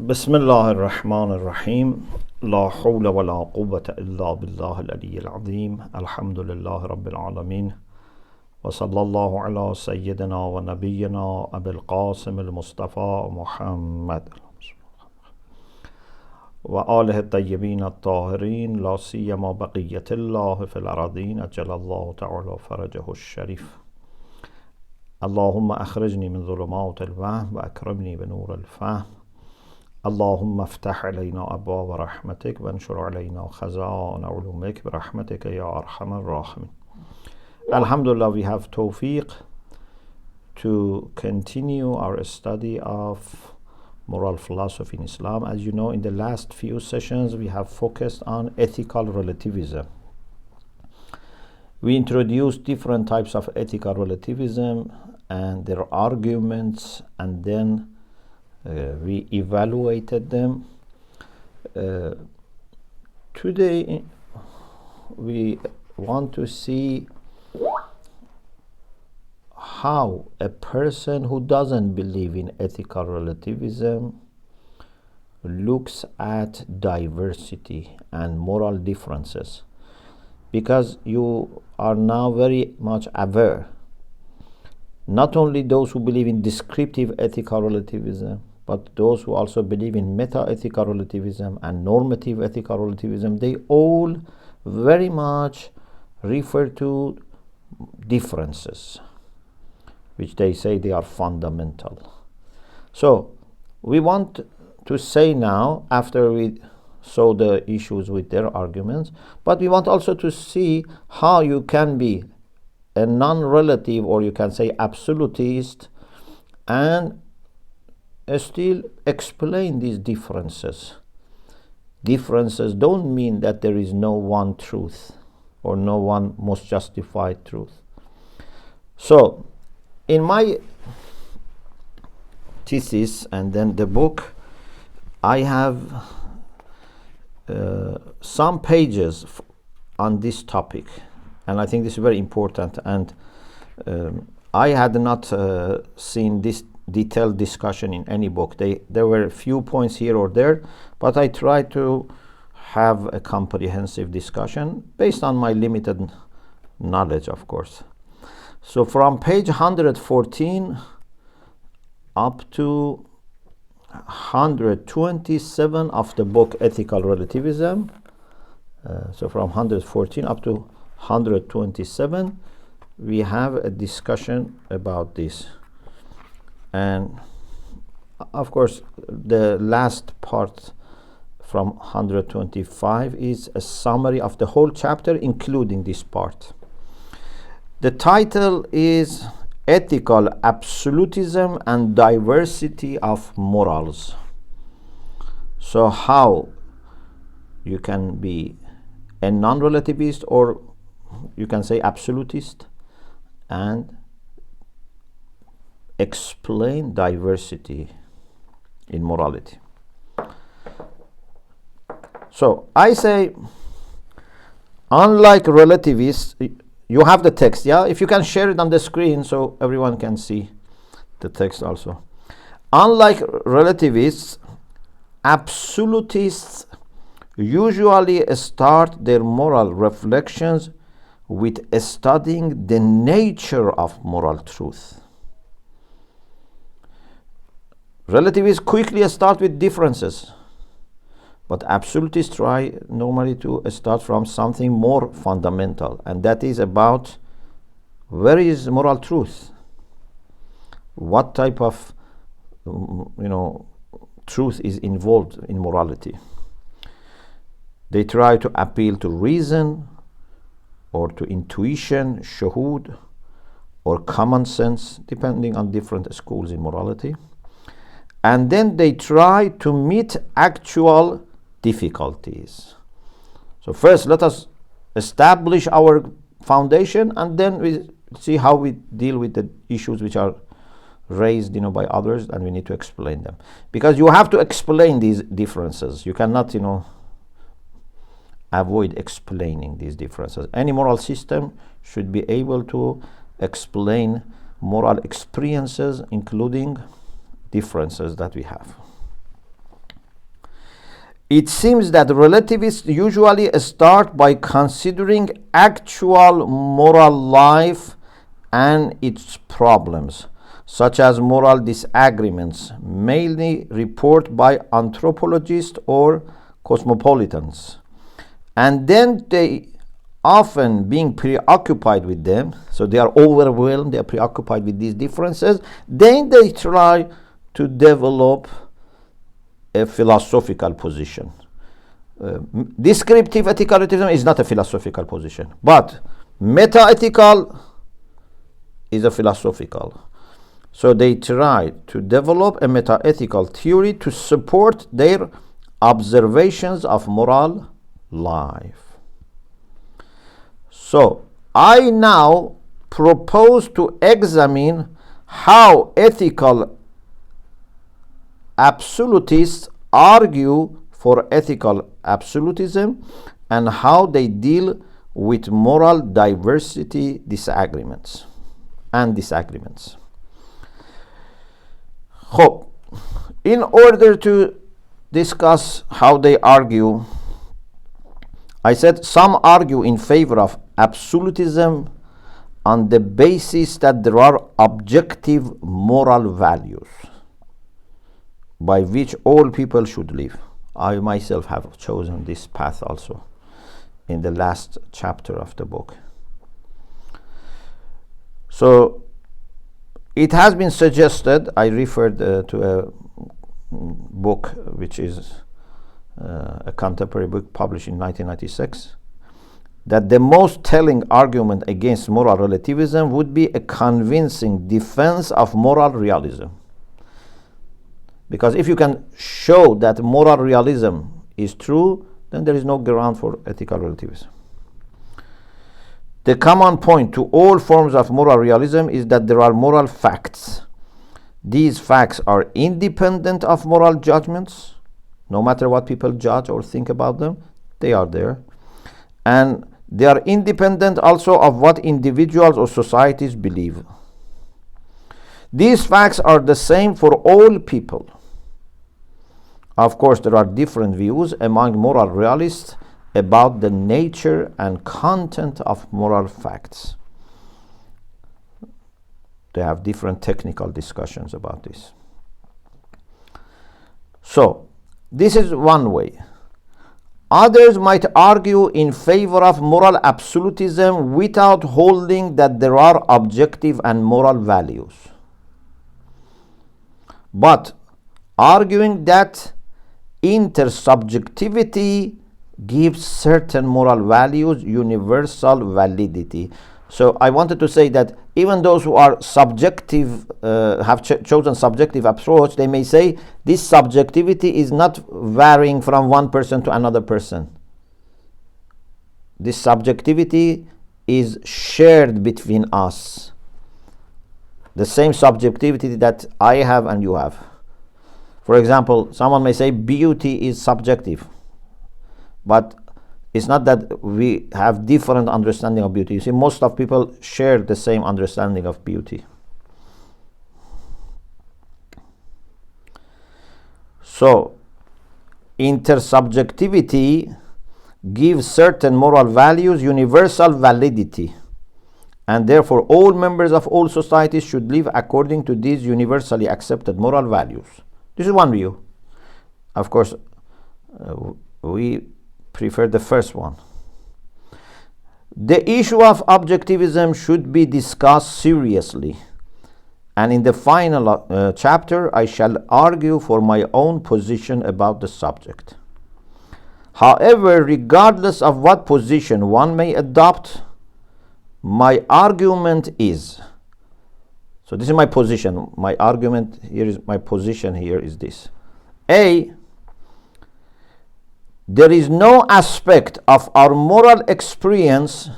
بسم الله الرحمن الرحيم لا حول ولا قوة إلا بالله العلي العظيم الحمد لله رب العالمين وصلى الله على سيدنا ونبينا أبي القاسم المصطفى محمد وآله الطيبين الطاهرين لا سيما بقية الله في الأراضين أجل الله تعالى فرجه الشريف اللهم أخرجني من ظلمات الوهم وأكرمني بنور الفهم اللهم افتح علينا أبواب رحمتك وانشر علينا خزائن علومك برحمتك يا أرحم الراحمين. Alhamdulillah, we have tawfiq to continue our study of moral philosophy in Islam. As you know, in the last few sessions we have focused on ethical relativism. We introduced different types of ethical relativism and their arguments, and then we evaluated them. Today we want to see how a person who doesn't believe in ethical relativism looks at diversity and moral differences, because you are now very much aware, not only those who believe in descriptive ethical relativism, but those who also believe in meta-ethical relativism and normative ethical relativism, they all very much refer to differences, which they say they are fundamental. So we want to say now, after we saw the issues with their arguments, but we want also to see how you can be a non-relative, or you can say absolutist, and still explain these differences. Differences don't mean that there is no one truth or no one most justified truth. So in my thesis and then the book, I have some pages on this topic, and I think this is very important, and I had not seen this detailed discussion in any book. There were a few points here or there, but I tried to have a comprehensive discussion based on my limited knowledge, of course. So from page 114 up to 127 of the book Ethical Relativism, so from 114 up to 127, we have a discussion about this. And of course, the last part from 125 is a summary of the whole chapter, including this part. The title is Ethical Absolutism and Diversity of Morals. So how you can be a non-relativist, or you can say absolutist, and explain diversity in morality. So I say, unlike relativists, you have the text, yeah? If you can share it on the screen so everyone can see the text also. Unlike relativists, absolutists usually start their moral reflections with studying the nature of moral truth. Relativists quickly start with differences, but absolutists try normally to start from something more fundamental, and that is about where is moral truth? What type of truth is involved in morality? They try to appeal to reason, or to intuition, shuhud, or common sense, depending on different schools in morality. And then they try to meet actual difficulties. So first, let us establish our foundation, and then we see how we deal with the issues which are raised by others, and we need to explain them. Because you have to explain these differences. You cannot avoid explaining these differences. Any moral system should be able to explain moral experiences, including differences that we have. It seems that relativists usually start by considering actual moral life and its problems, such as moral disagreements, mainly reported by anthropologists or cosmopolitans. And then they often being preoccupied with them, so they are overwhelmed, they are preoccupied with these differences, then they try to develop a philosophical position. Descriptive ethical relativism is not a philosophical position, but meta-ethical is a philosophical. So they try to develop a meta-ethical theory to support their observations of moral life. So I now propose to examine how ethical absolutists argue for ethical absolutism and how they deal with moral diversity disagreements. So, in order to discuss how they argue, I said some argue in favor of absolutism on the basis that there are objective moral values by which all people should live. I myself have chosen this path also in the last chapter of the book. So it has been suggested, I referred to a book which is a contemporary book published in 1996, that the most telling argument against moral relativism would be a convincing defense of moral realism. Because if you can show that moral realism is true, then there is no ground for ethical relativism. The common point to all forms of moral realism is that there are moral facts. These facts are independent of moral judgments. No matter what people judge or think about them, they are there. And they are independent also of what individuals or societies believe. These facts are the same for all people. Of course, there are different views among moral realists about the nature and content of moral facts. They have different technical discussions about this. So, this is one way. Others might argue in favor of moral absolutism without holding that there are objective and moral values, but arguing that intersubjectivity gives certain moral values universal validity. So I wanted to say that even those who are subjective, have chosen subjective approach, they may say this subjectivity is not varying from one person to another person. This subjectivity is shared between us. The same subjectivity that I have and you have. For example, someone may say beauty is subjective, but it's not that we have different understanding of beauty. You see, most of people share the same understanding of beauty. So, intersubjectivity gives certain moral values universal validity, and therefore all members of all societies should live according to these universally accepted moral values. This is one view. Of course, we prefer the first one. The issue of objectivism should be discussed seriously, and in the final chapter I shall argue for my own position about the subject. However, regardless of what position one may adopt, my argument is, so this is my position, my argument here is, my position here is this. A, there is no aspect of our moral experience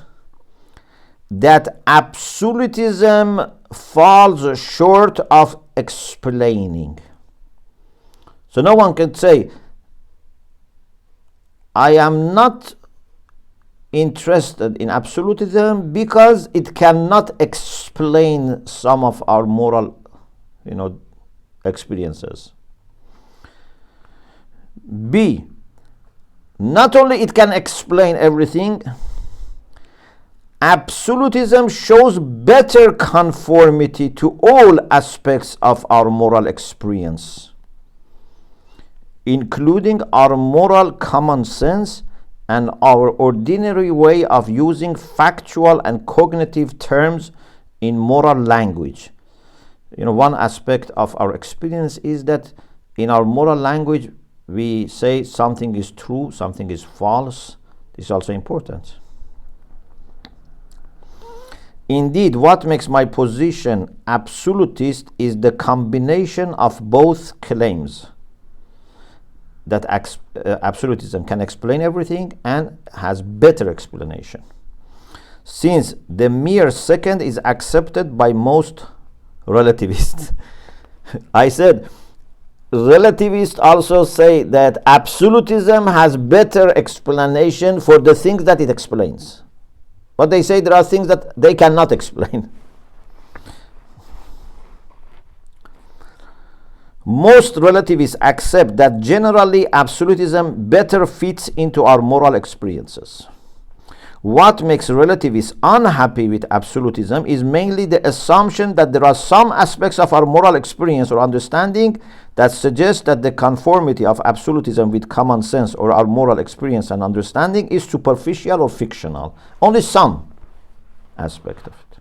that absolutism falls short of explaining. So no one can say, I am not interested in absolutism because it cannot explain some of our moral, experiences. B, not only it can explain everything, absolutism shows better conformity to all aspects of our moral experience, including our moral common sense and our ordinary way of using factual and cognitive terms in moral language. One aspect of our experience is that in our moral language, we say something is true, something is false. This is also important. Indeed, what makes my position absolutist is the combination of both claims, that absolutism can explain everything and has better explanation, since the mere second is accepted by most relativists. I said relativists also say that absolutism has better explanation for the things that it explains, but they say there are things that they cannot explain. Most relativists accept that generally absolutism better fits into our moral experiences. What makes relativists unhappy with absolutism is mainly the assumption that there are some aspects of our moral experience or understanding that suggest that the conformity of absolutism with common sense or our moral experience and understanding is superficial or fictional. Only some aspect of it.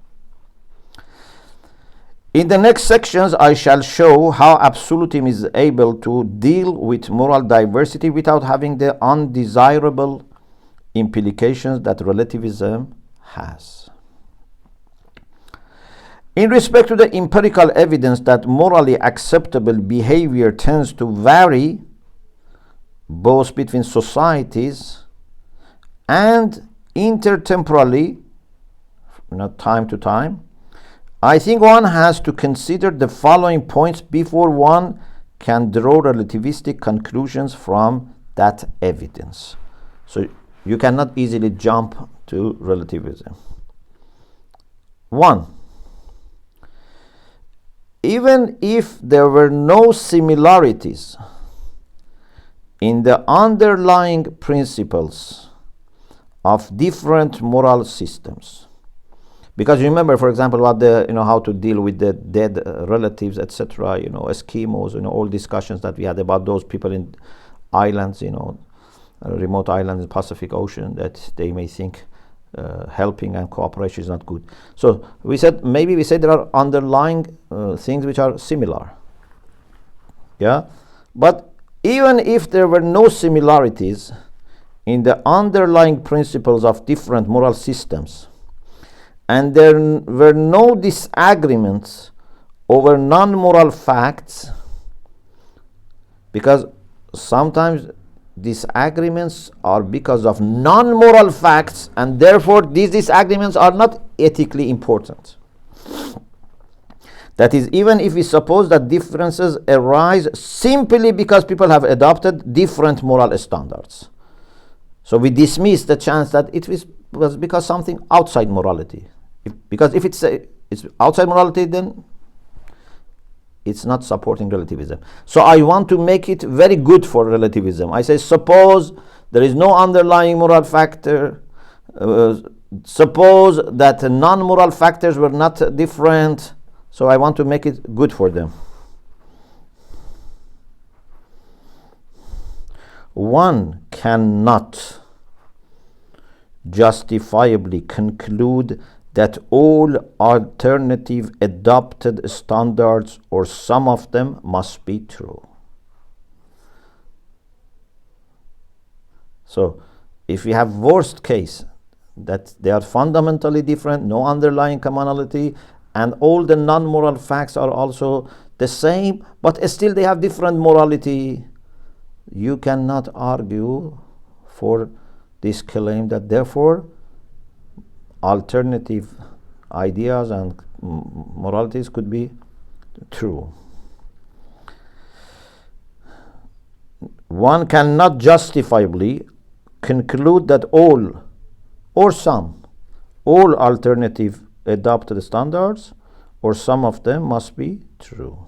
In the next sections, I shall show how absolutism is able to deal with moral diversity without having the undesirable implications that relativism has. In respect to the empirical evidence that morally acceptable behavior tends to vary both between societies and intertemporally, time to time, I think one has to consider the following points before one can draw relativistic conclusions from that evidence. So you cannot easily jump to relativism. 1. Even if there were no similarities in the underlying principles of different moral systems, because remember, for example, what how to deal with the dead relatives, etc. Eskimos, all discussions that we had about those people in islands, remote islands in the Pacific Ocean, that they may think helping and cooperation is not good. So we said there are underlying things which are similar. Yeah, but even if there were no similarities in the underlying principles of different moral systems, and there were no disagreements over non-moral facts, because sometimes disagreements are because of non-moral facts, and therefore these disagreements are not ethically important. That is, even if we suppose that differences arise simply because people have adopted different moral standards. So we dismiss the chance that it was because something outside morality. Because if it's outside morality, then it's not supporting relativism. So I want to make it very good for relativism. I say, suppose there is no underlying moral factor. Suppose that non-moral factors were not different. So I want to make it good for them. One cannot justifiably conclude that all alternative adopted standards or some of them must be true. So if we have worst case, that they are fundamentally different, no underlying commonality, and all the non-moral facts are also the same, but still they have different morality, you cannot argue for this claim that therefore alternative ideas and moralities could be true. One cannot justifiably conclude that all or some, all alternative adopted standards or some of them must be true.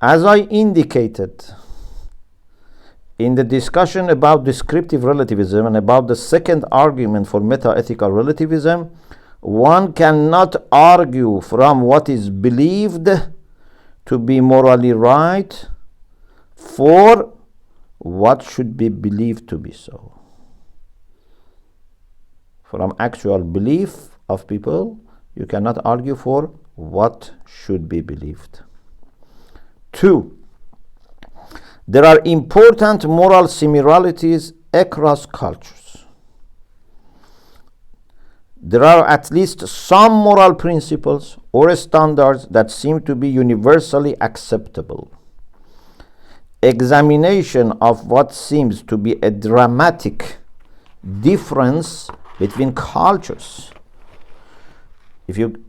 As I indicated, In the discussion about descriptive relativism and about the second argument for meta-ethical relativism, one cannot argue from what is believed to be morally right for what should be believed to be so. From actual belief of people, you cannot argue for what should be believed. 2. There are important moral similarities across cultures. There are at least some moral principles or standards that seem to be universally acceptable. Examination of what seems to be a dramatic difference between cultures, if you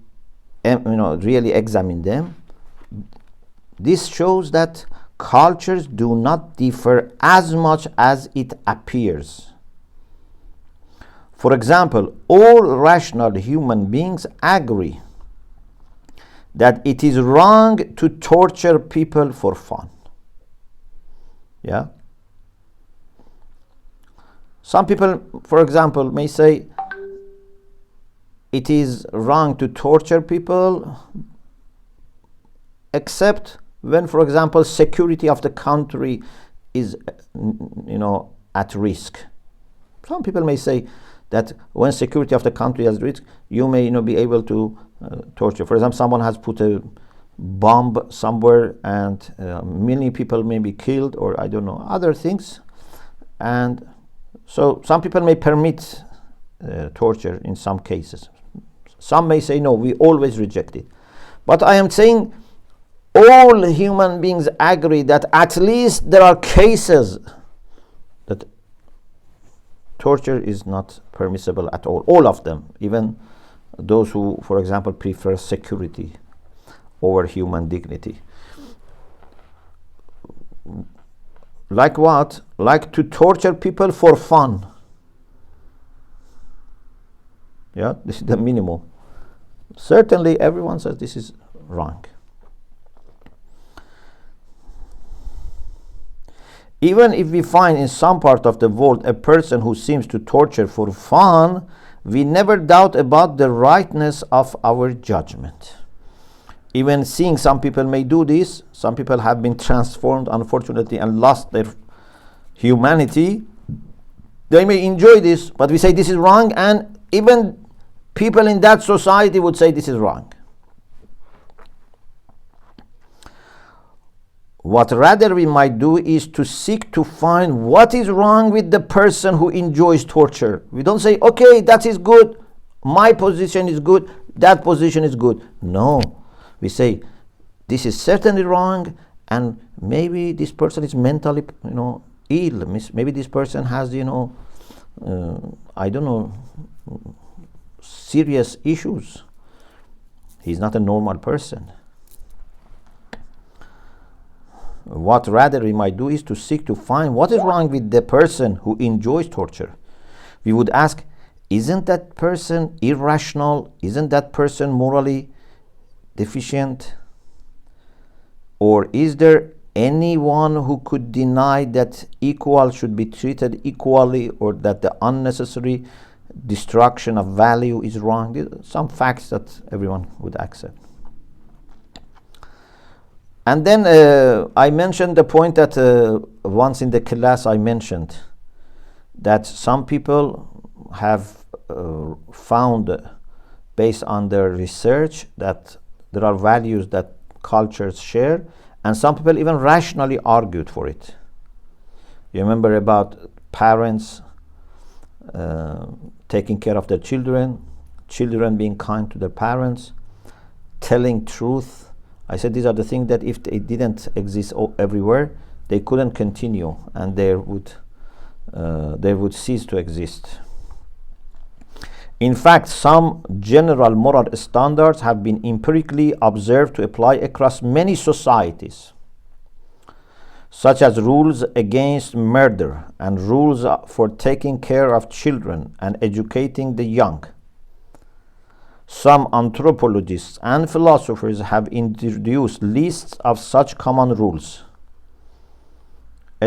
really examine them, this shows that cultures do not differ as much as it appears. For example, all rational human beings agree that it is wrong to torture people for fun. Yeah? Some people, for example, may say it is wrong to torture people except when, for example, security of the country is, at risk. Some people may say that when security of the country is at risk, you may, be able to torture. For example, someone has put a bomb somewhere and many people may be killed, or I don't know, other things. And so some people may permit torture in some cases. Some may say, no, we always reject it. But I am saying all human beings agree that at least there are cases that torture is not permissible at all. All of them, even those who, for example, prefer security over human dignity. Like what? Like to torture people for fun. Yeah, this is the minimum. Certainly everyone says this is wrong. Even if we find in some part of the world a person who seems to torture for fun, we never doubt about the rightness of our judgment. Even seeing some people may do this, some people have been transformed, unfortunately, and lost their humanity. They may enjoy this, but we say this is wrong, and even people in that society would say this is wrong. What rather we might do is to seek to find what is wrong with the person who enjoys torture. We don't say, okay, that is good, my position is good, that position is good. No, we say, this is certainly wrong, and maybe this person is mentally, ill. Maybe this person has, serious issues. He's not a normal person. What rather we might do is to seek to find what is wrong with the person who enjoys torture. We would ask, isn't that person irrational? Isn't that person morally deficient? Or is there anyone who could deny that equal should be treated equally, or that the unnecessary destruction of value is wrong? These are some facts that everyone would accept. And then I mentioned the point that once in the class I mentioned that some people have found, based on their research, that there are values that cultures share, and some people even rationally argued for it. You remember about parents taking care of their children, children being kind to their parents, telling truth. I said these are the things that if they didn't exist everywhere, they couldn't continue, and they would cease to exist. In fact, some general moral standards have been empirically observed to apply across many societies, such as rules against murder and rules for taking care of children and educating the young. Some anthropologists and philosophers have introduced lists of such common rules.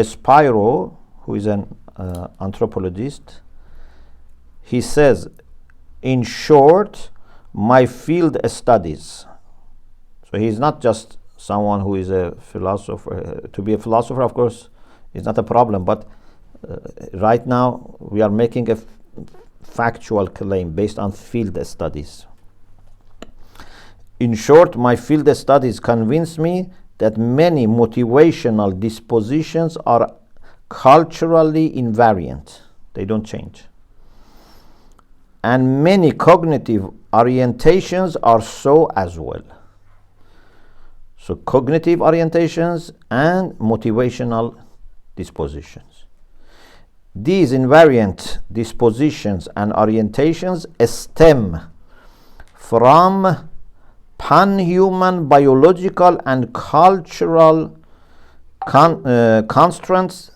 Spiro who is an anthropologist. He says, in short, my field studies. So he's not just someone who is a philosopher. To be a philosopher, of course, is not a problem, but right now we are making a factual claim based on field studies. In short, my field studies convince me that many motivational dispositions are culturally invariant. They don't change. And many cognitive orientations are so as well. So cognitive orientations and motivational dispositions. These invariant dispositions and orientations stem from pan-human biological and cultural constants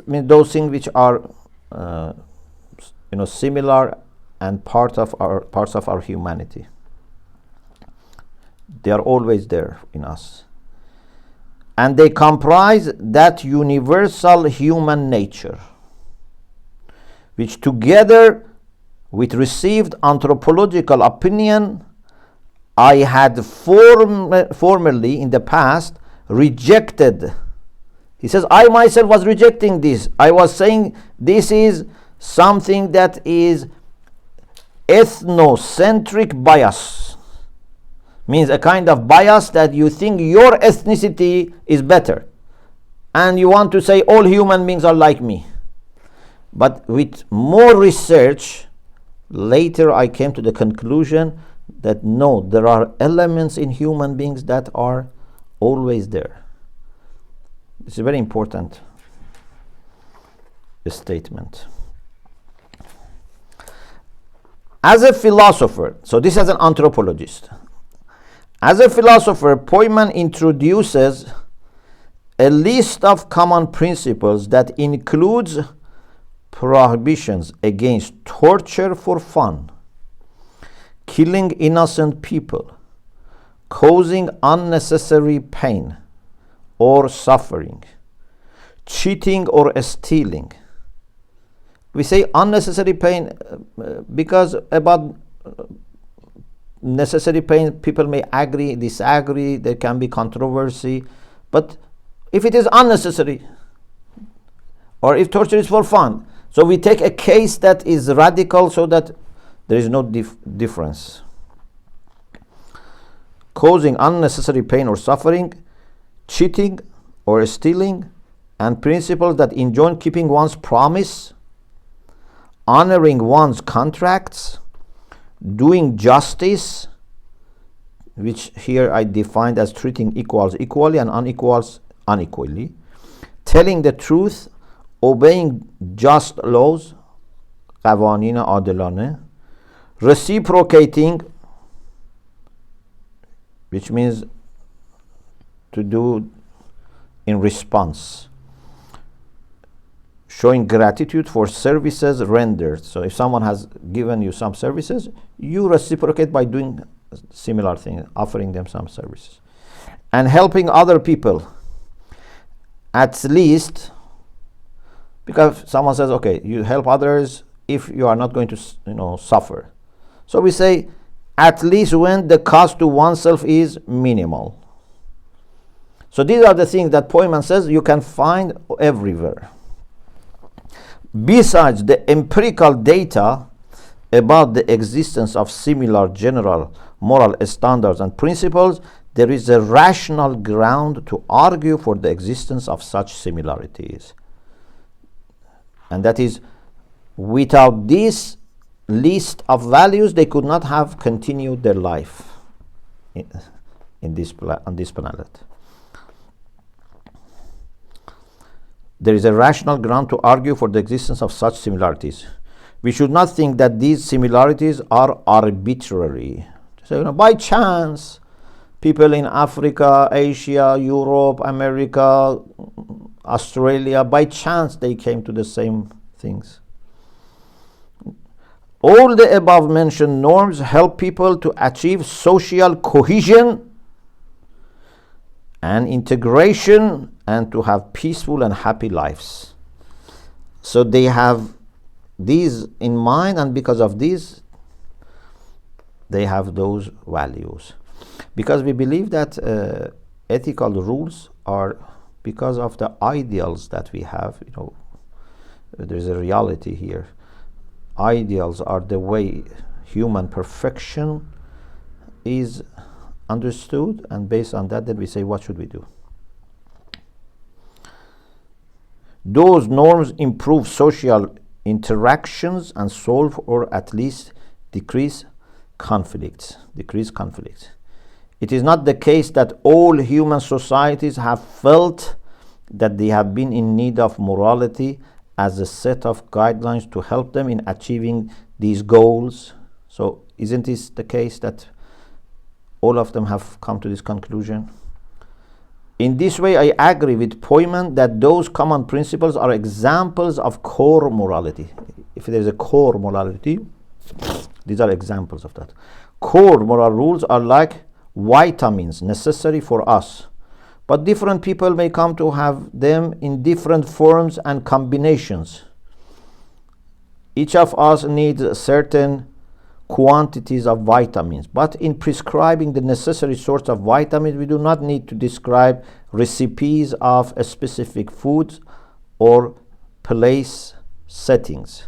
mean those things which are similar and parts of our humanity. They are always there in us, and they comprise that universal human nature, which together with received anthropological opinion I had formerly in the past rejected. He says, I myself was rejecting this. I was saying this is something that is ethnocentric bias. Means a kind of bias that you think your ethnicity is better. And you want to say all human beings are like me. But with more research, later I came to the conclusion that no, there are elements in human beings that are always there. It's a very important statement. As a philosopher, so this is an anthropologist. As a philosopher, Poyman introduces a list of common principles that includes prohibitions against torture for fun, killing innocent people, causing unnecessary pain or suffering, cheating or stealing. We say unnecessary pain because about necessary pain people may agree, disagree, there can be controversy, but if it is unnecessary or if torture is for fun, so we take a case that is radical so that there is no difference. Causing unnecessary pain or suffering, cheating or stealing, and principles that enjoin keeping one's promise, honoring one's contracts, doing justice, which here I defined as treating equals equally and unequals unequally, telling the truth, obeying just laws, قوانین عادلانه, reciprocating, which means to do in response, showing gratitude for services rendered. So if someone has given you some services, you reciprocate by doing similar things, offering them some services. And helping other people, at least, because someone says, okay, you help others if you are not going to suffer. So we say, at least when the cost to oneself is minimal. So these are the things that Poyman says you can find everywhere. Besides the empirical data about the existence of similar general moral standards and principles, there is a rational ground to argue for the existence of such similarities. And that is, without this list of values, they could not have continued their life on this planet. There is a rational ground to argue for the existence of such similarities. We should not think that these similarities are arbitrary. So, by chance, people in Africa, Asia, Europe, America, Australia, by chance they came to the same things. All the above mentioned norms help people to achieve social cohesion and integration, and to have peaceful and happy lives. So they have these in mind, and because of this, they have those values. Because we believe that ethical rules are because of the ideals that we have. There's a reality here. Ideals are the way human perfection is understood, and based on that, then we say, what should we do? Those norms improve social interactions and solve, or at least decrease conflicts. It is not the case that all human societies have felt that they have been in need of morality as a set of guidelines to help them in achieving these goals. So isn't this the case that all of them have come to this conclusion? In this way, I agree with Poyman that those common principles are examples of core morality. If there is a core morality, these are examples of that. Core moral rules are like vitamins necessary for us, but different people may come to have them in different forms and combinations. Each of us needs certain quantities of vitamins, but in prescribing the necessary sorts of vitamins, we do not need to describe recipes of a specific foods or place settings.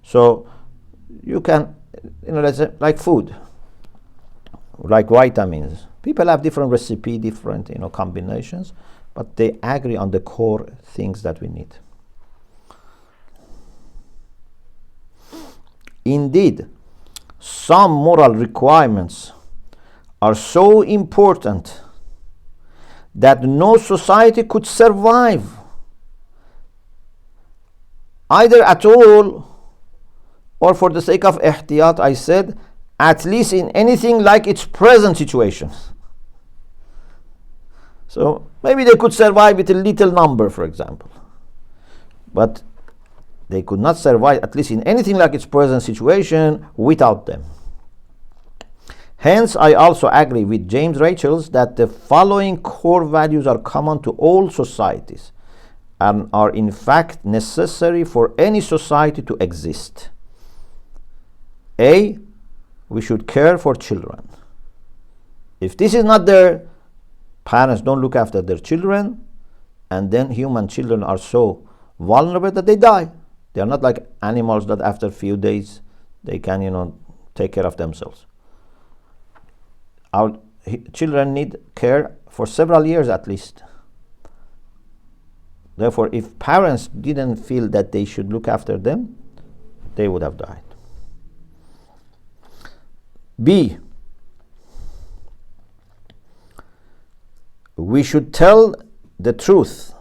So you can, let's say, like food, like vitamins, people have different recipe, different combinations, but they agree on the core things that we need. Indeed, some moral requirements are so important that no society could survive either at all or, for the sake of ihtiyat, I said, at least in anything like its present situation. So maybe they could survive with a little number, for example, but they could not survive, at least in anything like its present situation, without them. Hence, I also agree with James Rachels that the following core values are common to all societies and are in fact necessary for any society to exist. A, we should care for children. If this is not there, parents don't look after their children, and then human children are so vulnerable that they die. They are not like animals that after a few days they can, take care of themselves. Our children need care for several years at least. Therefore, if parents didn't feel that they should look after them, they would have died. B, we should tell the truth.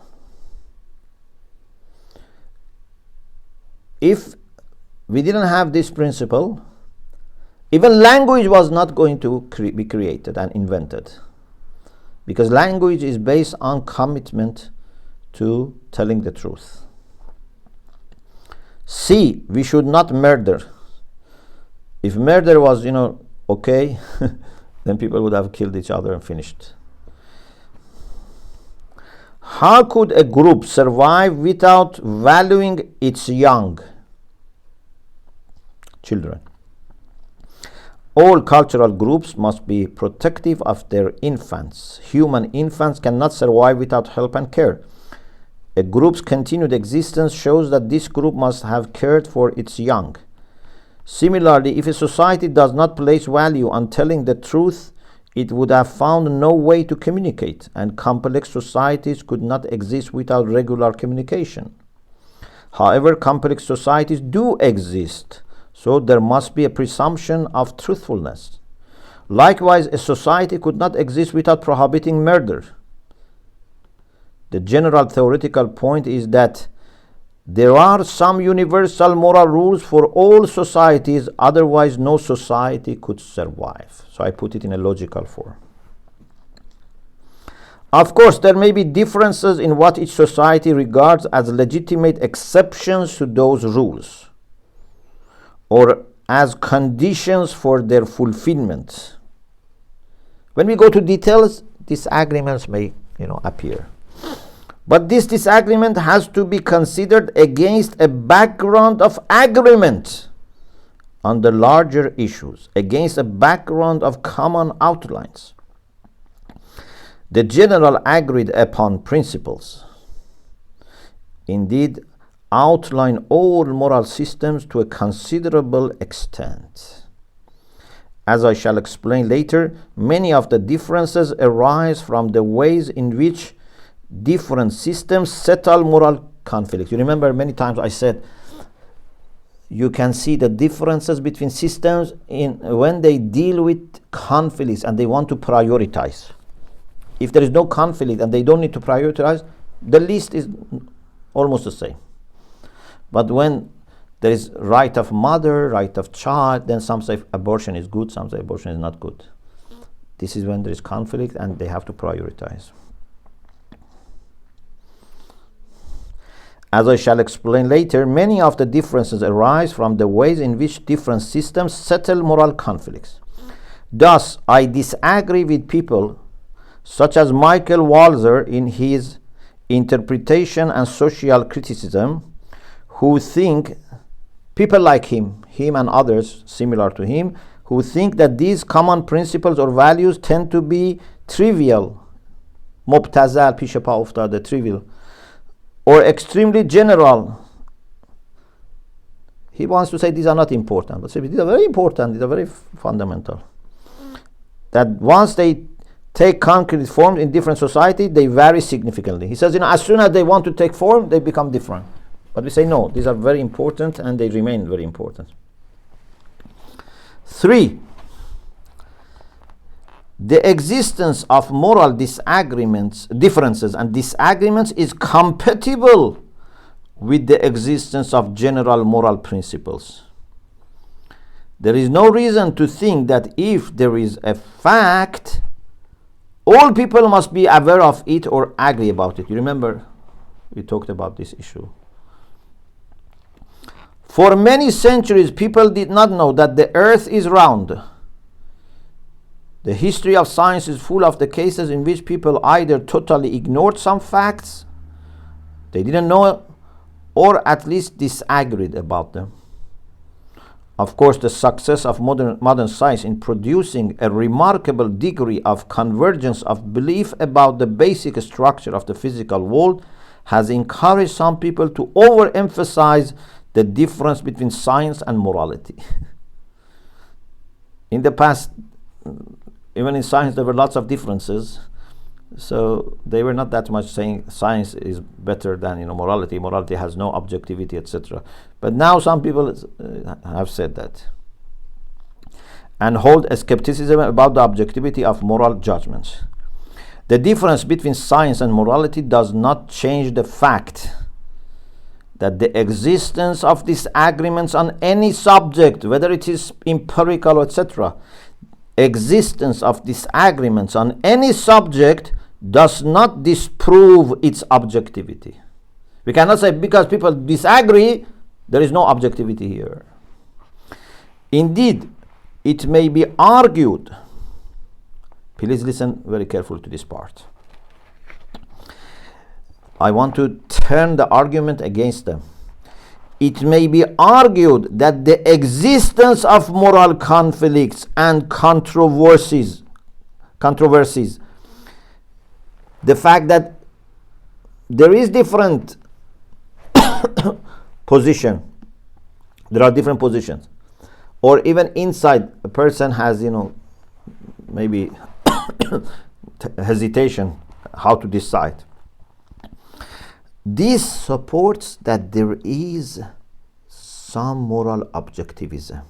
If we didn't have this principle, even language was not going to be created and invented, because language is based on commitment to telling the truth. C, we should not murder. If murder was, okay, then people would have killed each other and finished. How could a group survive without valuing its young? Children. All cultural groups must be protective of their infants. Human infants cannot survive without help and care. A group's continued existence shows that this group must have cared for its young. Similarly, if a society does not place value on telling the truth, it would have found no way to communicate, and complex societies could not exist without regular communication. However, complex societies do exist, so there must be a presumption of truthfulness. Likewise, a society could not exist without prohibiting murder. The general theoretical point is that there are some universal moral rules for all societies, otherwise no society could survive. So I put it in a logical form. Of course, there may be differences in what each society regards as legitimate exceptions to those rules, or as conditions for their fulfillment. When we go to details, disagreements may, appear. But this disagreement has to be considered against a background of agreement on the larger issues, against a background of common outlines. The general agreed upon principles, indeed, outline all moral systems to a considerable extent. As I shall explain later, many of the differences arise from the ways in which different systems settle moral conflicts. You remember many times I said you can see the differences between systems in when they deal with conflicts and they want to prioritize. If there is no conflict and they don't need to prioritize, the list is almost the same. But when there is right of mother, right of child, then some say abortion is good, some say abortion is not good. This is when there is conflict and they have to prioritize. As I shall explain later, many of the differences arise from the ways in which different systems settle moral conflicts. Thus, I disagree with people such as Michael Walzer in his Interpretation and Social Criticism, who think, people like him and others similar to him, who think that these common principles or values tend to be trivial, مبتذل پیش پا افتاده, trivial, or extremely general. He wants to say these are not important, but these are very important, these are very fundamental. That once they take concrete form in different society, they vary significantly. He says, as soon as they want to take form, they become different. But we say no, these are very important and they remain very important. 3. The existence of moral differences and disagreements is compatible with the existence of general moral principles. There is no reason to think that if there is a fact, all people must be aware of it or agree about it. You remember we talked about this issue. For many centuries, people did not know that the earth is round. The history of science is full of the cases in which people either totally ignored some facts, they didn't know, or at least disagreed about them. Of course, the success of modern science in producing a remarkable degree of convergence of belief about the basic structure of the physical world has encouraged some people to overemphasize the difference between science and morality. In the past, even in science, there were lots of differences. So they were not that much saying science is better than morality. Morality has no objectivity, etc. But now some people have said that and hold a skepticism about the objectivity of moral judgments. The difference between science and morality does not change the fact that the existence of disagreements on any subject, whether it is empirical, etc., existence of disagreements on any subject does not disprove its objectivity. We cannot say because people disagree, there is no objectivity here. Indeed, it may be argued. Please listen very carefully to this part. I want to turn the argument against them. It may be argued that the existence of moral conflicts and controversies, the fact that there is different position, there are different positions, or even inside a person has, maybe hesitation how to decide. This supports that there is some moral objectivism.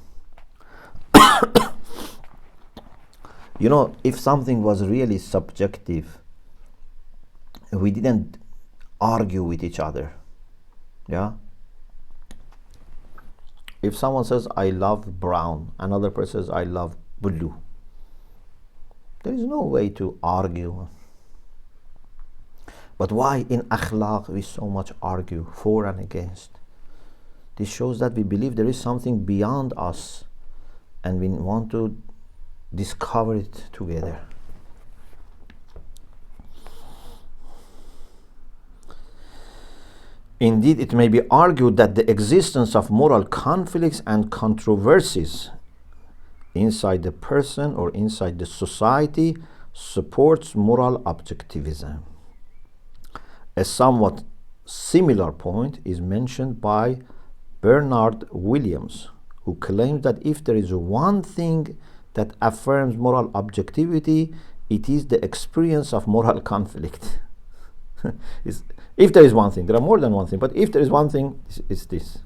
If something was really subjective, we didn't argue with each other. Yeah? If someone says, I love brown, another person says, I love blue, there is no way to argue. But why in akhlaq we so much argue for and against? This shows that we believe there is something beyond us and we want to discover it together. Indeed, it may be argued that the existence of moral conflicts and controversies inside the person or inside the society supports moral objectivism. A somewhat similar point is mentioned by Bernard Williams, who claims that if there is one thing that affirms moral objectivity, it is the experience of moral conflict. If there is one thing, there are more than one thing, but if there is one thing, it's this.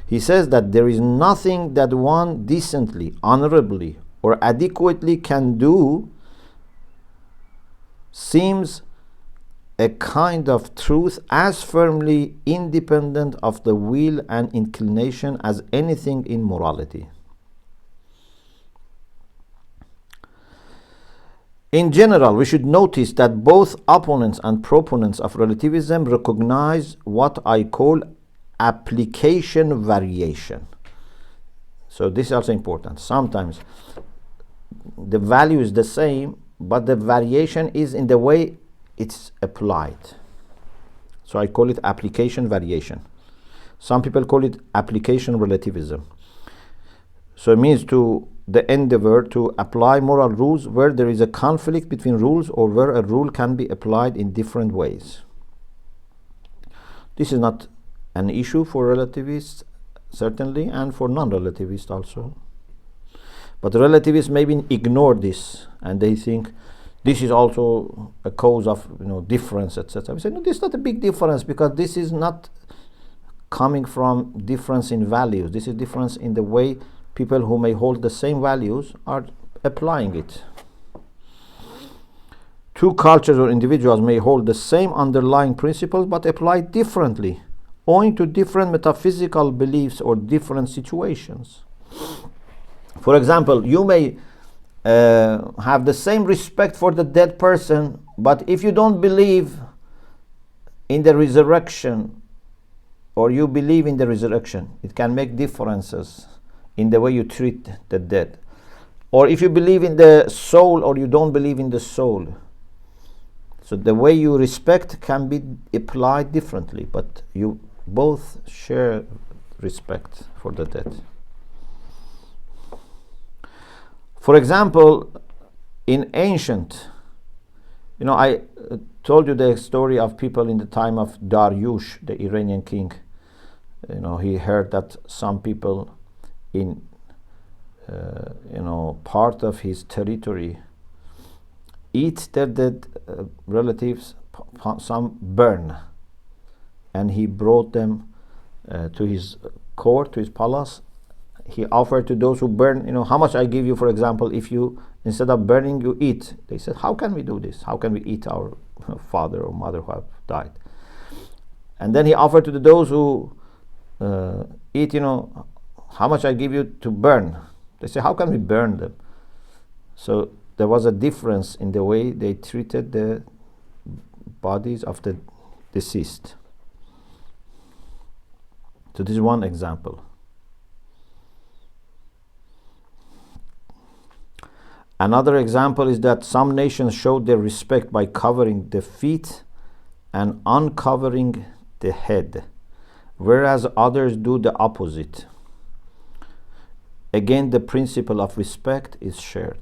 He says that there is nothing that one decently, honorably, or adequately can do seems a kind of truth as firmly independent of the will and inclination as anything in morality. In general, we should notice that both opponents and proponents of relativism recognize what I call application variation. So this is also important. Sometimes the value is the same, but the variation is in the way it's applied. So I call it application variation. Some people call it application relativism. So it means to the endeavor to apply moral rules where there is a conflict between rules or where a rule can be applied in different ways. This is not an issue for relativists, certainly, and for non-relativists also. But relativists maybe ignore this, and they think this is also a cause of difference, etc. We say, no, this is not a big difference, because this is not coming from difference in values. This is difference in the way people who may hold the same values are applying it. Two cultures or individuals may hold the same underlying principles but apply differently, owing to different metaphysical beliefs or different situations. For example, you may have the same respect for the dead person, but if you don't believe in the resurrection, or you believe in the resurrection, it can make differences in the way you treat the dead. Or if you believe in the soul or you don't believe in the soul. So the way you respect can be applied differently, but you both share respect for the dead. For example, in ancient, I told you the story of people in the time of Dariush, the Iranian king. He heard that some people in part of his territory eat their dead relatives, some burn, and he brought them to his court, to his palace. He offered to those who burn, how much I give you, for example, if you, instead of burning, you eat. They said, how can we do this? How can we eat our father or mother who have died? And then he offered to those who eat, how much I give you to burn? They say, how can we burn them? So there was a difference in the way they treated the bodies of the deceased. So this is one example. Another example is that some nations showed their respect by covering the feet and uncovering the head, whereas others do the opposite. Again, the principle of respect is shared.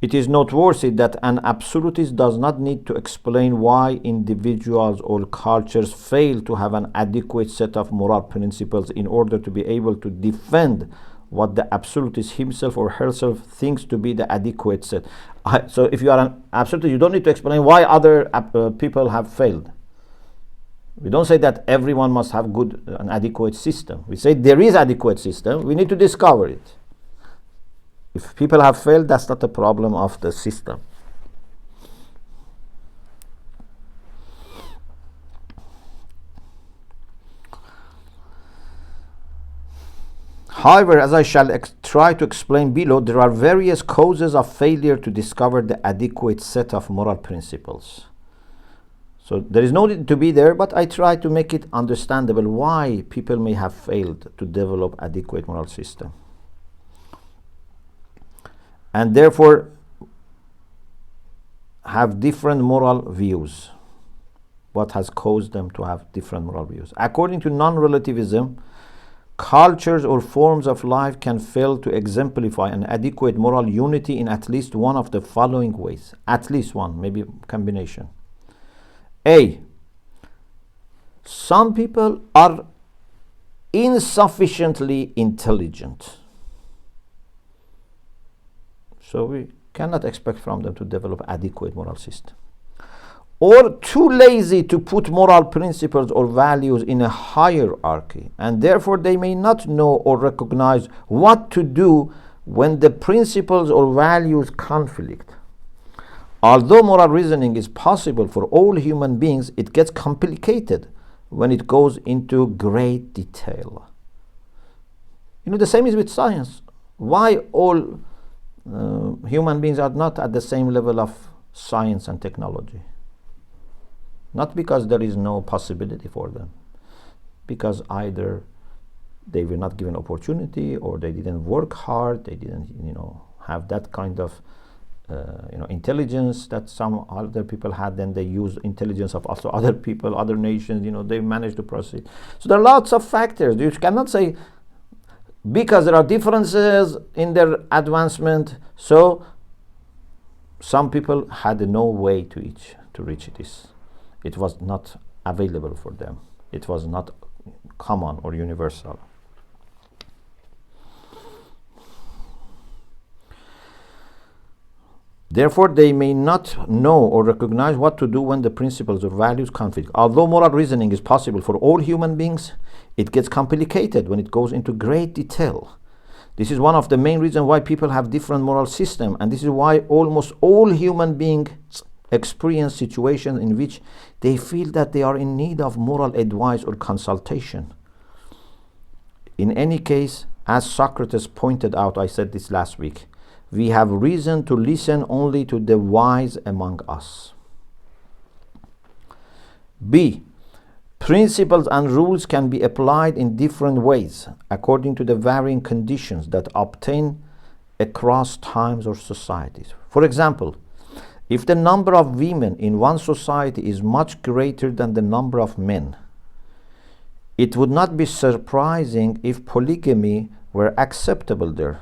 It is noteworthy that an absolutist does not need to explain why individuals or cultures fail to have an adequate set of moral principles in order to be able to defend what the absolutist himself or herself thinks to be the adequate set. So if you are an absolutist, you don't need to explain why other people have failed. We don't say that everyone must have an adequate system. We say there is adequate system. We need to discover it. If people have failed, that's not a problem of the system. However, as I shall try to explain below, there are various causes of failure to discover the adequate set of moral principles. So there is no need to be there, but I try to make it understandable why people may have failed to develop adequate moral system. And therefore have different moral views. what has caused them to have different moral views. According to non-relativism, cultures or forms of life can fail to exemplify an adequate moral unity in at least one of the following ways. At least one, maybe combination. A, some people are insufficiently intelligent. So we cannot expect from them to develop adequate moral system. Or too lazy to put moral principles or values in a hierarchy, and therefore they may not know or recognize what to do when the principles or values conflict. Although moral reasoning is possible for all human beings, it gets complicated when it goes into great detail. The same is with science. Why all human beings are not at the same level of science and technology? Not because there is no possibility for them, because either they were not given opportunity, or they didn't work hard, they didn't have that kind of intelligence that some other people had. Then they use intelligence of also other people, other nations, they managed to proceed. So there are lots of factors. You cannot say because there are differences in their advancement, so some people had no way to reach this. It was not available for them. It was not common or universal. Therefore, they may not know or recognize what to do when the principles or values conflict. Although moral reasoning is possible for all human beings, it gets complicated when it goes into great detail. This is one of the main reasons why people have different moral systems, and this is why almost all human beings experience situations in which they feel that they are in need of moral advice or consultation. In any case, as Socrates pointed out, I said this last week, we have reason to listen only to the wise among us. B, principles and rules can be applied in different ways according to the varying conditions that obtain across times or societies. For example, if the number of women in one society is much greater than the number of men, it would not be surprising if polygamy were acceptable there,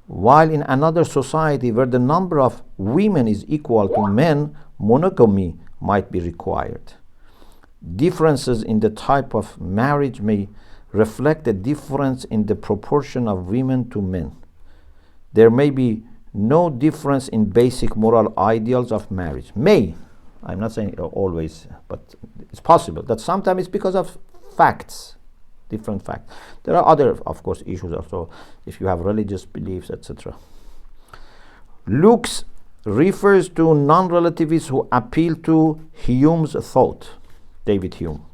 while in another society where the number of women is equal to men, monogamy might be required. Differences in the type of marriage may reflect a difference in the proportion of women to men. There may be no difference in basic moral ideals of marriage. I'm not saying always, but it's possible that sometimes it's because of facts, different facts. There are other, of course, issues also, if you have religious beliefs, etc. Lux refers to non-relativists who appeal to Hume's thought, David Hume,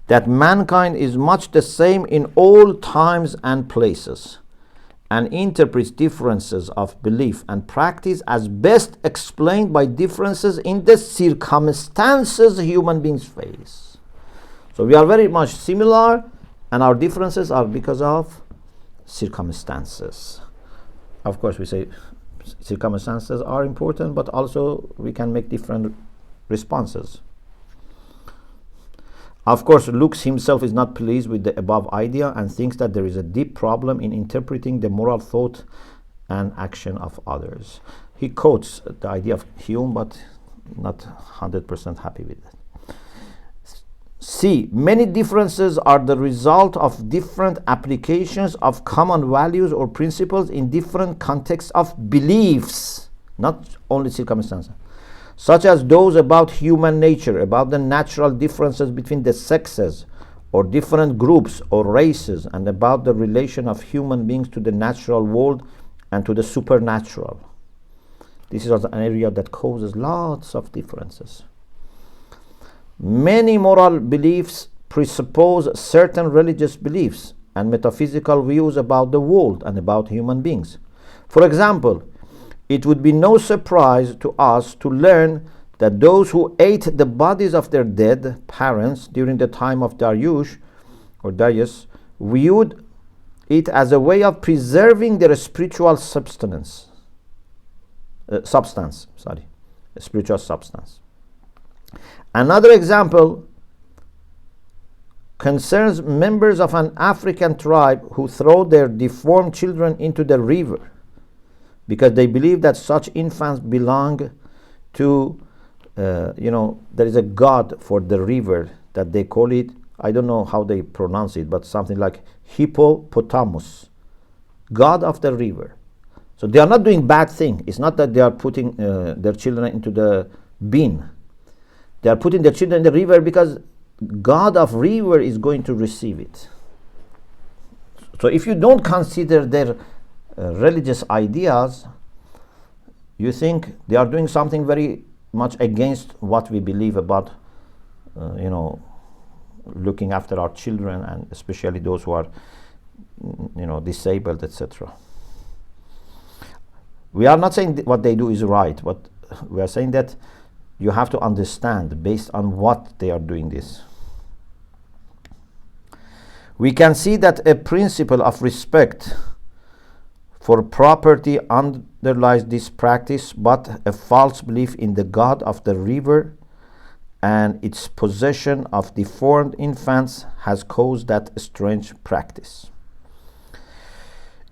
that mankind is much the same in all times and places, and interprets differences of belief and practice as best explained by differences in the circumstances human beings face. So we are very much similar, and our differences are because of circumstances. Of course, we say circumstances are important, but also we can make different responses. Of course, Lux himself is not pleased with the above idea and thinks that there is a deep problem in interpreting the moral thought and action of others. He quotes the idea of Hume, but not 100% happy with it. C, many differences are the result of different applications of common values or principles in different contexts of beliefs, not only circumstances, such as those about human nature, about the natural differences between the sexes or different groups or races, and about the relation of human beings to the natural world and to the supernatural. This is an area that causes lots of differences. Many moral beliefs presuppose certain religious beliefs and metaphysical views about the world and about human beings. For example, it would be no surprise to us to learn that those who ate the bodies of their dead parents during the time of Darius viewed it as a way of preserving their spiritual substance. Another example concerns members of an African tribe who throw their deformed children into the river because they believe that such infants belong to, there is a god for the river that they call it, I don't know how they pronounce it, but something like hippopotamus, god of the river. So they are not doing bad thing. It's not that they are putting their children into the bin. They are putting their children in the river because God of river is going to receive it. So if you don't consider their religious ideas, you think they are doing something very much against what we believe about, looking after our children, and especially those who are, disabled, etc. We are not saying what they do is right, but we are saying that you have to understand based on what they are doing this. We can see that a principle of respect for property underlies this practice, but a false belief in the God of the river and its possession of deformed infants has caused that strange practice.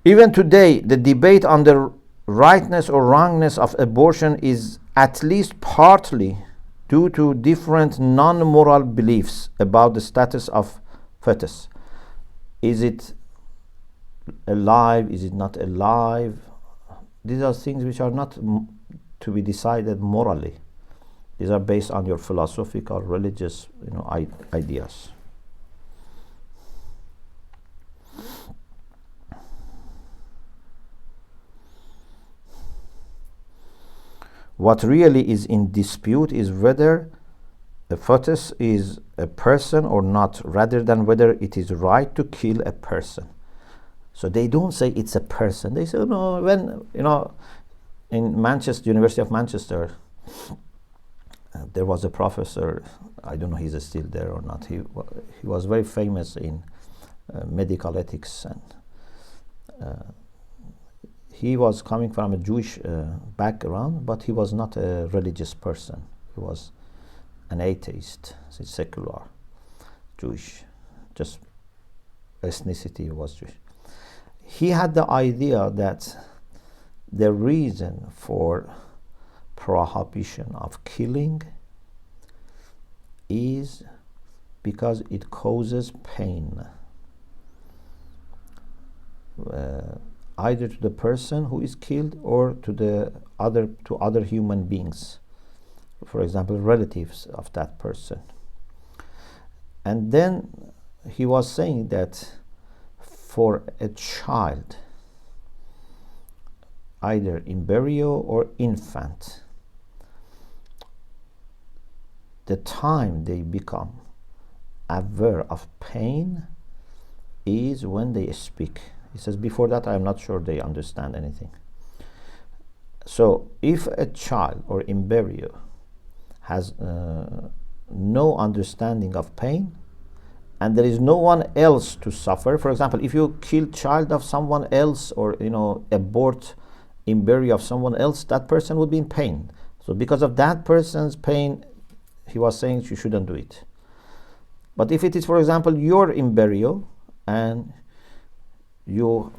Even today, the debate on the rightness or wrongness of abortion is at least partly due to different non-moral beliefs about the status of fetus. Is it alive? Is it not alive? These are things which are not to be decided morally. These are based on your philosophical, religious, ideas. What really is in dispute is whether a fetus is a person or not, rather than whether it is right to kill a person. So they don't say it's a person. They say, no, when, in Manchester, University of Manchester, there was a professor, I don't know if he's still there or not, he was very famous in medical ethics, and he was coming from a Jewish background, but he was not a religious person. He was an atheist, secular, Jewish, just ethnicity was Jewish. He had the idea that the reason for prohibition of killing is because it causes pain, either to the person who is killed or to other human beings, for example, relatives of that person. And then he was saying that for a child, either embryo or infant, the time they become aware of pain is when they speak. He says, before that, I am not sure they understand anything. So if a child or embryo has no understanding of pain, and there is no one else to suffer, for example, if you kill child of someone else, or abort embryo of someone else, that person would be in pain. So because of that person's pain, he was saying you shouldn't do it. But if it is, for example, your embryo and you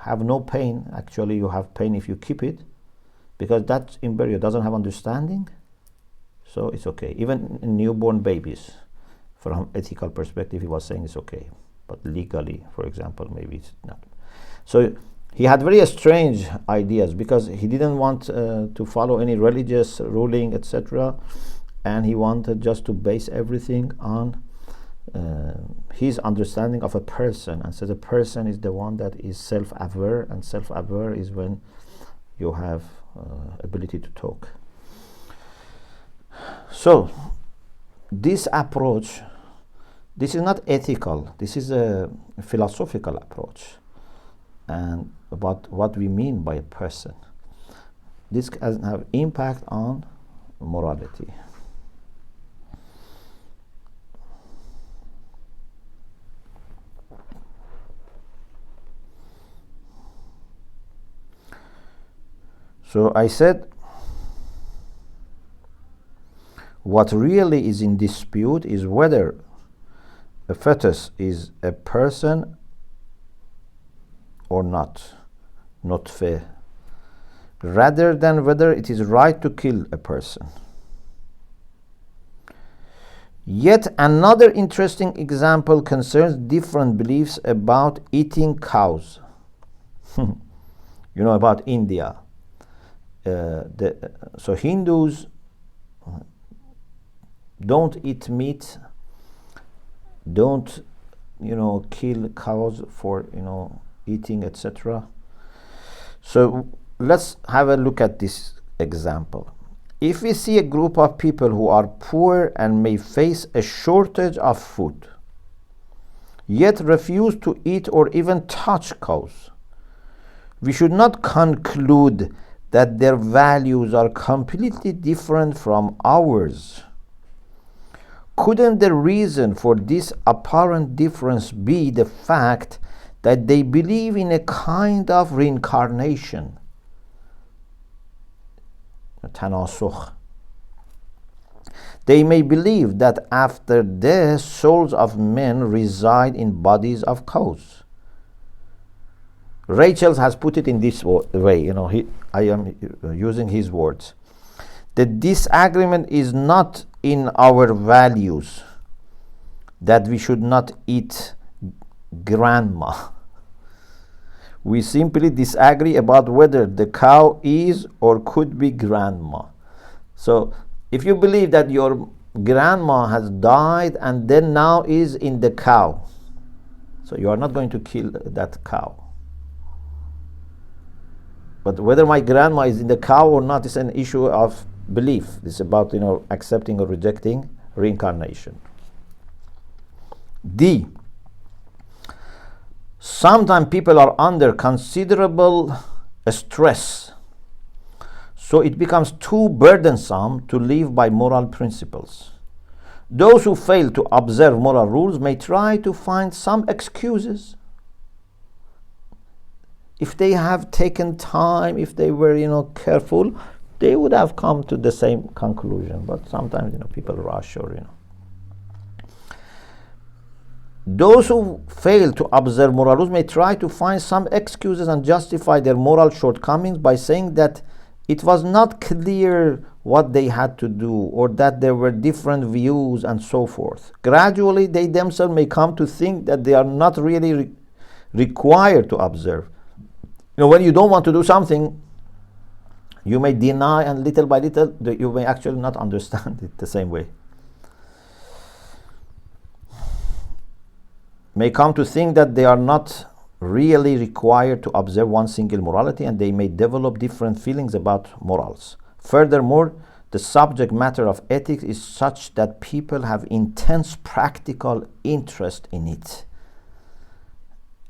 have no pain, actually you have pain if you keep it, because that embryo doesn't have understanding, so it's okay. Even in newborn babies, from ethical perspective, he was saying it's okay, but legally, for example, maybe it's not. So he had very strange ideas because he didn't want to follow any religious ruling, etc., and he wanted just to base everything on his understanding of a person, and so the person is the one that is self-aware, and self-aware is when you have ability to talk. So this approach, this is not ethical, this is a philosophical approach, and about what we mean by a person. This can have impact on morality. So I said, what really is in dispute is whether a fetus is a person or not, nutfeh, rather than whether it is right to kill a person. Yet another interesting example concerns different beliefs about eating cows. You know about India. So Hindus don't eat meat, don't, kill cows for, eating, etc. So let's have a look at this example. If we see a group of people who are poor and may face a shortage of food, yet refuse to eat or even touch cows, we should not conclude that their values are completely different from ours. Couldn't the reason for this apparent difference be the fact that they believe in a kind of reincarnation? Tanasukh. They may believe that after death, souls of men reside in bodies of cows. Rachel has put it in this way, I am using his words. The disagreement is not in our values that we should not eat grandma. We simply disagree about whether the cow is or could be grandma. So if you believe that your grandma has died and then now is in the cow, so you are not going to kill that cow. But whether my grandma is in the cow or not is an issue of belief. It's about, accepting or rejecting reincarnation. D. Sometimes people are under considerable stress, so it becomes too burdensome to live by moral principles. Those who fail to observe moral rules may try to find some excuses. If they have taken time, if they were, careful, they would have come to the same conclusion. But sometimes, people rush or, Those who fail to observe moral rules may try to find some excuses and justify their moral shortcomings by saying that it was not clear what they had to do or that there were different views and so forth. Gradually, they themselves may come to think that they are not really required to observe. When you don't want to do something, you may deny, and little by little, you may actually not understand it the same way. May come to think that they are not really required to observe one single morality, and they may develop different feelings about morals. Furthermore, the subject matter of ethics is such that people have intense practical interest in it.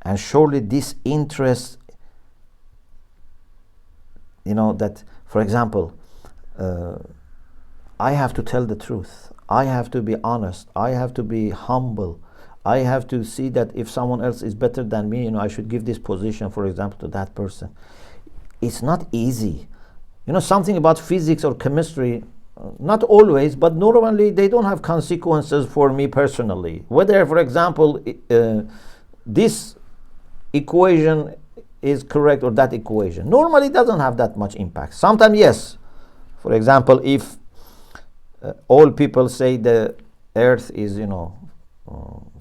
And surely this interest, that, for example, I have to tell the truth. I have to be honest. I have to be humble. I have to see that if someone else is better than me, I should give this position, for example, to that person. It's not easy. Something about physics or chemistry, not always, but normally they don't have consequences for me personally. Whether, for example, this equation is correct or that equation. Normally it doesn't have that much impact. Sometimes, yes. For example, if all people say the earth is,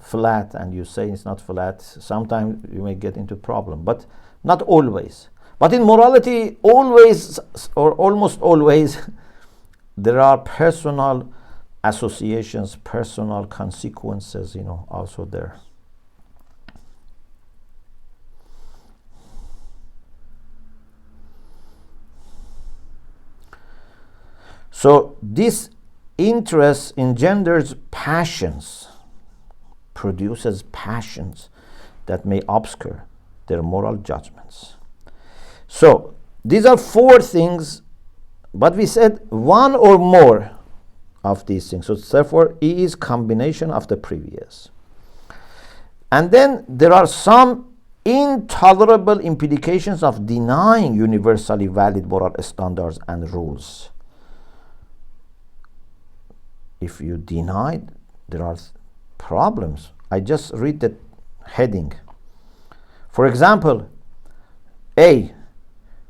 flat and you say it's not flat, sometimes you may get into problem, but not always. But in morality, always or almost always, there are personal associations, personal consequences, also there. So this interest engenders passions, produces passions that may obscure their moral judgments. So these are 4 things, but we said one or more of these things. So therefore, E is combination of the previous. And then there are some intolerable implications of denying universally valid moral standards and rules. if you deny, there are problems. I just read the heading. For example, A,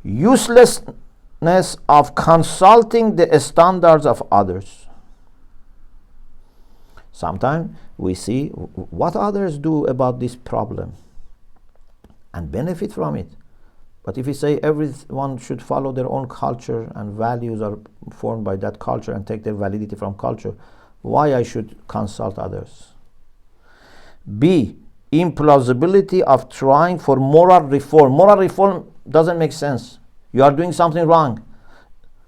uselessness of consulting the standards of others. Sometimes we see what others do about this problem and benefit from it. But if we say everyone should follow their own culture and values are formed by that culture and take their validity from culture, why I should consult others? B, implausibility of trying for moral reform. Moral reform doesn't make sense. You are doing something wrong.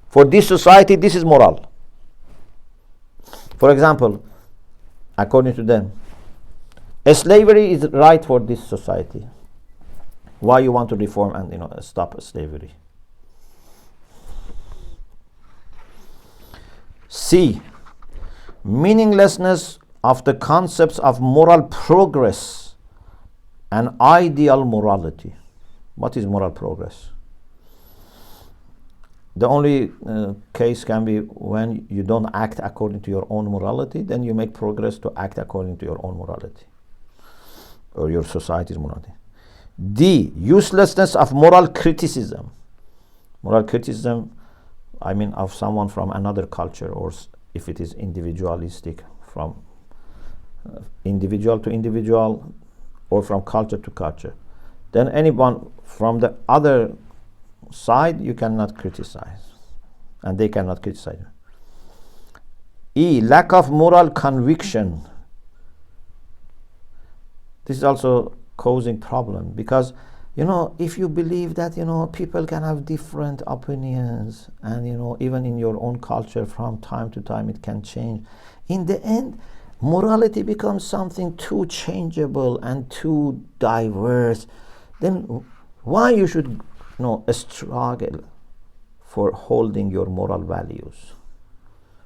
For this society, this is moral. For example, according to them, slavery is right for this society. Why you want to reform and stop slavery? C, meaninglessness of the concepts of moral progress and ideal morality. What is moral progress? The only case can be when you don't act according to your own morality, then you make progress to act according to your own morality or your society's morality. D, uselessness of moral criticism. Moral criticism, I mean of someone from another culture, or if it is individualistic, from individual to individual or from culture to culture. Then anyone from the other side you cannot criticize and they cannot criticize. E, lack of moral conviction. This is also causing problem because if you believe that people can have different opinions and even in your own culture from time to time it can change, in the end morality becomes something too changeable and too diverse. Then why you should struggle for holding your moral values?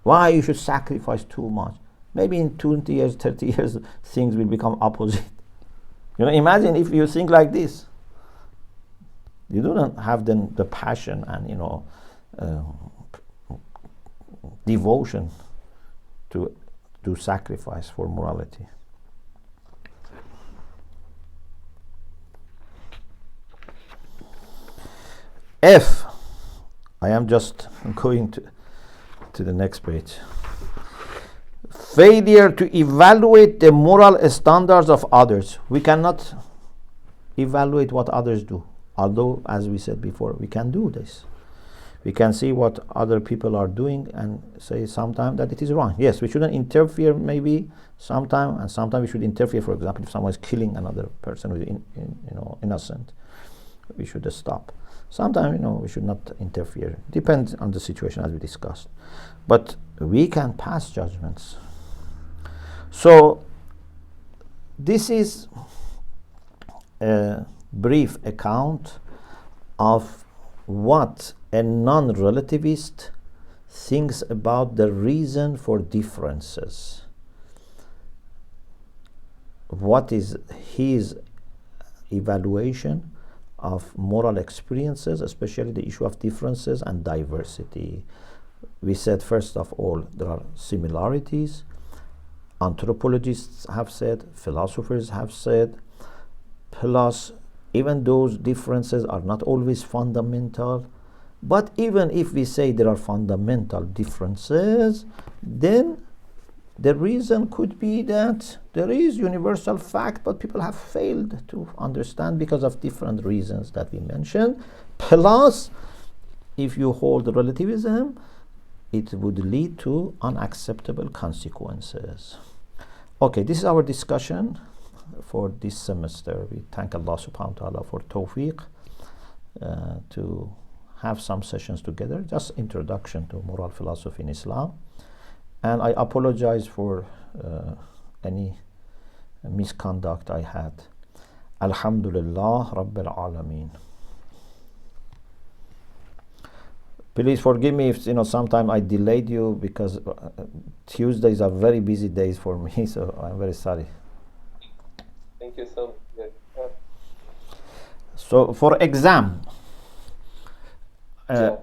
Why you should sacrifice too much? Maybe in 20 years, 30 years, things will become opposite. Imagine if you think like this. You don't have then the passion and devotion to do sacrifice for morality. F, I am just going to the next page. Failure to evaluate the moral standards of others. We cannot evaluate what others do. Although, as we said before, we can do this. We can see what other people are doing and say sometimes that it is wrong. Yes, we shouldn't interfere maybe sometime, and sometimes we should interfere. For example, if someone is killing another person who is innocent, we should stop. Sometimes we should not interfere. Depends on the situation, as we discussed. But we can pass judgments. So this is a brief account of what a non-relativist thinks about the reason for differences. What is his evaluation of moral experiences, especially the issue of differences and diversity. We said, first of all, there are similarities. Anthropologists have said, philosophers have said, plus even those differences are not always fundamental. But even if we say there are fundamental differences, then the reason could be that there is universal fact, but people have failed to understand because of different reasons that we mentioned. Plus, if you hold relativism, it would lead to unacceptable consequences. Okay, this is our discussion for this semester. We thank Allah subhanahu wa ta'ala for tawfiq to have some sessions together, just introduction to moral philosophy in Islam. And I apologize for any misconduct I had. Alhamdulillah Rabbil Alameen. Please forgive me if sometime I delayed you, because Tuesdays are very busy days for me, so I'm very sorry. Thank you so much. So for exam, Yeah.